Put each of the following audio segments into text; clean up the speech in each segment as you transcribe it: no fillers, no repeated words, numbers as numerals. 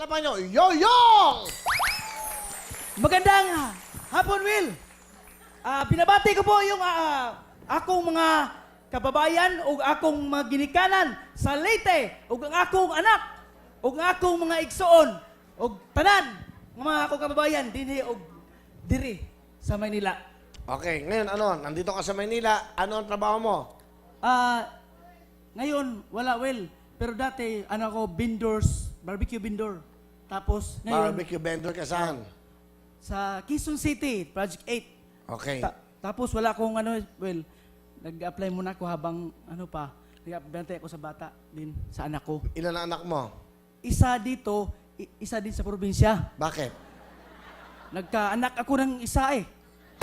palakpakan nyo, Yoyong! Magandang hapon, Will. Binabati ko po yung akong mga kababayan o akong mga ginikanan sa Leyte o ang akong anak o ang akong mga igsoon o tanan ng mga akong kababayan dinhi o diri sa Maynila. Okay, ngayon ano, nandito ka sa Maynila, ano ang trabaho mo? Ngayon, wala, Will. Pero dati, vendors, barbecue vendor. Tapos, ngayon, Barbecue vendor ka saan? sa Quezon City, Project 8. Okay. Tapos wala akong nag-apply muna ako habang nag-apply ako sa bata din, sa anak ko. Ilan ang anak mo? Isa dito, isa din sa probinsya. Bakit? Nagkaanak ako ng isa eh.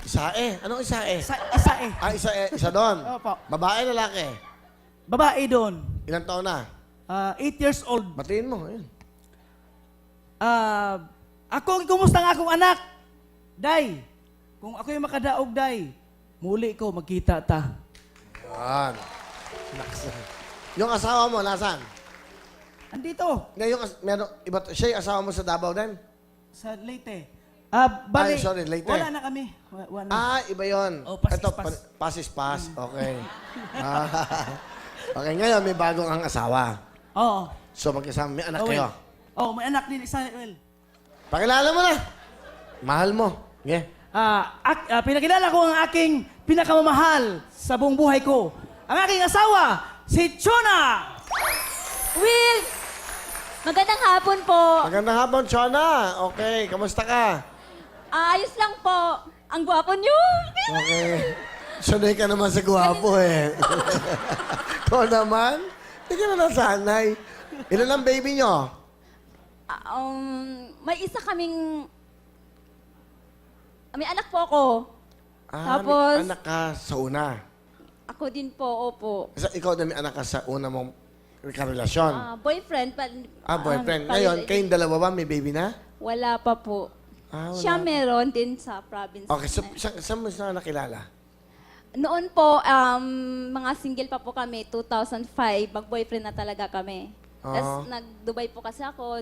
Isae. Anong isae? Isa eh. Isa doon. Opo. Babae, lalaki. Babae doon. Ilang taon na? 8 years old. Batiin mo. Ayun. Kumusta ang akong anak? Day, kung ako yung makadaog, Day, muli ko, magkita ta. Yan. Yung asawa mo, nasaan? Andito, Ngayon, siya yung asawa mo sa Davao din? sa Leyte. Ay, Bali, sorry, Leyte. wala na kami. Wala na. Iba yun. Oh, pass is Ito, pass. pass is pass. Okay. Okay, ngayon may bagong ang asawa. Oo. So, magkasama, may anak Oh, kayo. Will. May anak din isa, Will. Pakilala mo na. Mahal mo. Yeah. Pinakilala ko ang aking pinakamamahal sa buong buhay ko. Ang aking asawa, si Chona! Will! Magandang hapon po. Magandang hapon, Chona. Okay, kamusta ka? Ayos lang po. Ang gwapo niyo. Okay. Sanay ka naman sa gwapo eh. Ikaw naman? Hindi ka na nasanay. Ilan ang baby nyo? May isa kaming... May anak po ako. Tapos- May anak ka sa una. Ako din po, opo. Ikaw na may anak ka sa una mong karelasyon. Boyfriend. Boyfriend. Ngayon, kayong dalawa ba may baby na? Wala pa po. Wala. Siya meron din sa province. Okay, so saan mo siya nakilala? Noon po, mga single pa po kami, 2005, mag-boyfriend na talaga kami. Tapos nag-Dubai po kasi ako,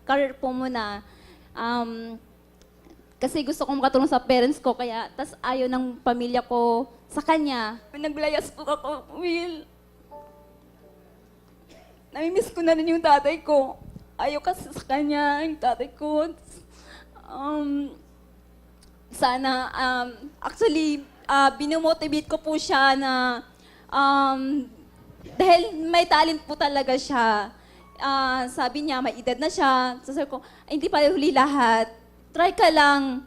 career po muna. Kasi gusto kong makatulong sa parents ko, kaya, tas ayaw ng pamilya ko sa kanya. Naglayas po ako, Will. Namimiss ko na rin yung tatay ko. Ayaw kasi sa kanya, yung tatay ko. Binomotivate ko po siya na, dahil may talent po talaga siya. Sabi niya, may edad na siya. So sabi ko, ay, hindi pa huli lahat. Try ka lang.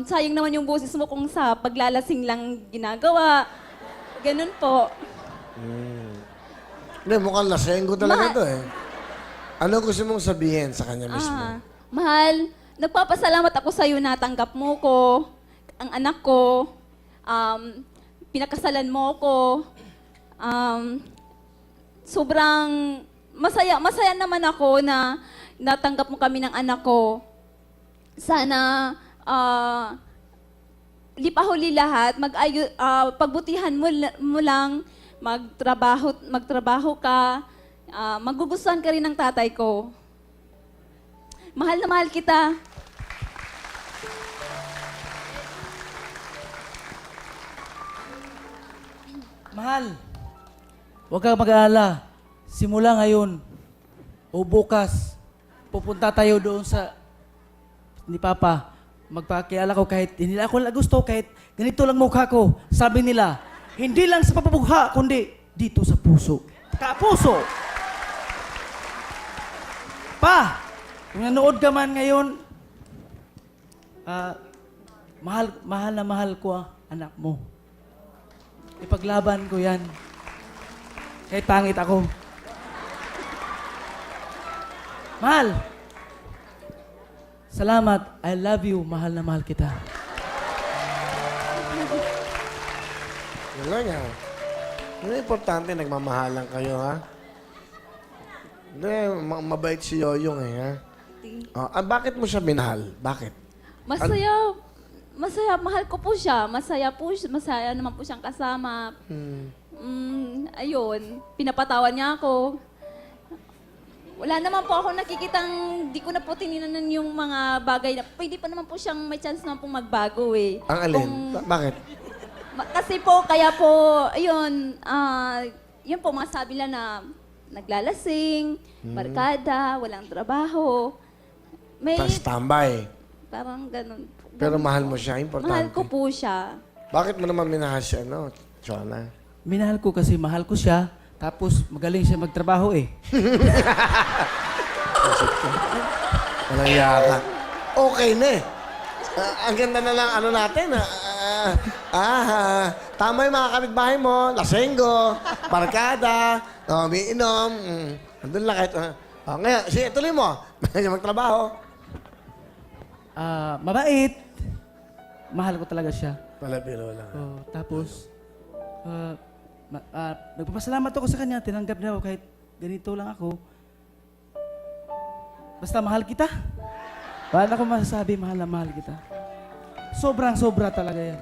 Sayang naman yung boses mo kung sa paglalasing lang ginagawa. Ganun po. Hindi, mukhang lasenggo talaga to eh. Ano gusto mong sabihin sa kanya mismo? Mahal, nagpapasalamat ako sa'yo na tanggap mo ko, ang anak ko, pinakasalan mo ko. Sobrang masaya naman ako na natanggap mo kami ng anak ko. Sana, di pa huli lahat, pagbutihan mo lang, magtrabaho ka, magugustuhan ka rin ng tatay ko. Mahal na mahal kita. Mahal, huwag kang mag-aalala. Simula ngayon o bukas, pupunta tayo doon sa ni Papa. Magpakilala ko kahit hindi ako gusto, kahit ganito lang mukha ko. Sabi nila, hindi lang sa papabugha, kundi dito sa puso. Kapuso! Pa, kung nanood ka man ngayon, mahal na mahal ko ang anak mo. Ipaglaban ko yan. Kahit pangit ako. Mahal! Salamat. I love you. Mahal na mahal kita. Yun lang yan. Yun ang importante, nagmamahalan kayo, ha? Hindi, mabait si Yoyong eh, ha? Bakit mo siya minahal? Bakit? Masaya, mahal ko po siya. Masaya naman po siyang kasama. Ayun, pinapatawan niya ako. Wala naman po ako nakikitang, di ko na po tininan yung mga bagay na, pwede pa naman po siyang, may chance naman pong magbago eh. Ang alin? Kung- Bakit? Kasi po, kaya po, ayun, yun po, mga sabi nila na naglalasing, barkada, walang trabaho. May, Tapos tambay. parang ganun. Pero mahal mo siya, importante. Mahal ko po siya. Bakit mo naman minahal siya, no, Chona? Minahal ko kasi mahal ko siya, tapos magaling siya magtrabaho eh. Walang yaka. Okay na eh. Ang ganda na lang ano natin. Tama yung mga kapitbahay mo. Lasenggo, barkada, umiinom. Andun lang kahit... ngayon, sige, tuloy mo. Magaling magtrabaho. Mabait. Mahal ko talaga siya. Wala biro lang. Oh, tapos, nagpapasalamat ako sa kanya. Tinanggap niya ako kahit ganito lang ako. Basta mahal kita. Wala na akong masasabi, mahal na mahal kita. Sobrang sobra talaga yan.